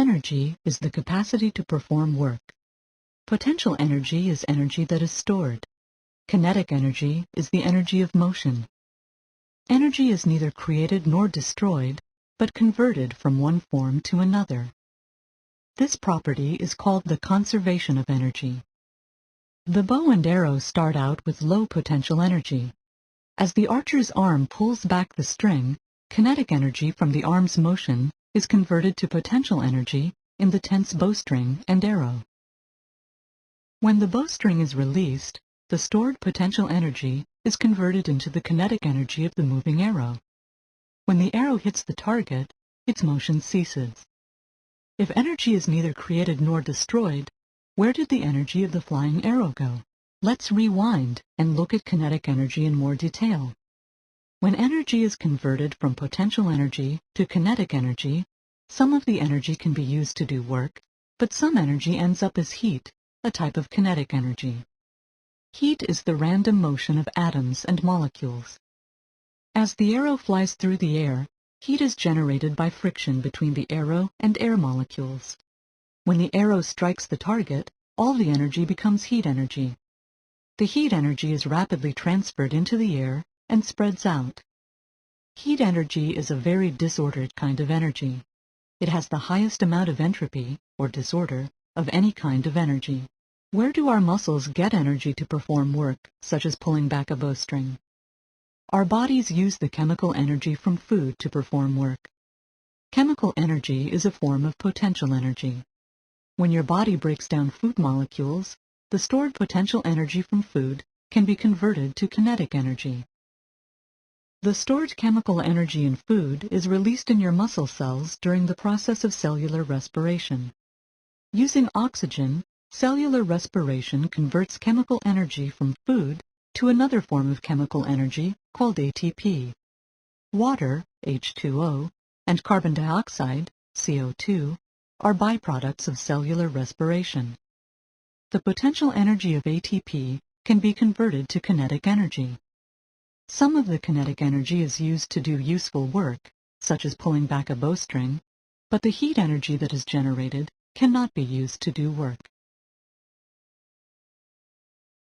Energy is the capacity to perform work. Potential energy is energy that is stored. Kinetic energy is the energy of motion. Energy is neither created nor destroyed, but converted from one form to another. This property is called the conservation of energy. The bow and arrow start out with low potential energy. As the archer's arm pulls back the string, kinetic energy from the arm's motion is converted to potential energy in the tense bowstring and arrow. When the bowstring is released, the stored potential energy is converted into the kinetic energy of the moving arrow. When the arrow hits the target, its motion ceases. If energy is neither created nor destroyed, where did the energy of the flying arrow go? Let's rewind and look at kinetic energy in more detail. When energy is converted from potential energy to kinetic energy, some of the energy can be used to do work, but some energy ends up as heat, a type of kinetic energy. Heat is the random motion of atoms and molecules. As the arrow flies through the air, heat is generated by friction between the arrow and air molecules. When the arrow strikes the target, all the energy becomes heat energy. The heat energy is rapidly transferred into the air and spreads out. Heat energy is a very disordered kind of energy. It has the highest amount of entropy, or disorder, of any kind of energy. Where do our muscles get energy to perform work, such as pulling back a bowstring? Our bodies use the chemical energy from food to perform work. Chemical energy is a form of potential energy. When your body breaks down food molecules, the stored potential energy from food can be converted to kinetic energy. The stored chemical energy in food is released in your muscle cells during the process of cellular respiration. Using oxygen, cellular respiration converts chemical energy from food to another form of chemical energy called ATP. Water, H2O, and carbon dioxide, CO2, are byproducts of cellular respiration. The potential energy of ATP can be converted to kinetic energy. Some of the kinetic energy is used to do useful work, such as pulling back a bowstring, but the heat energy that is generated cannot be used to do work.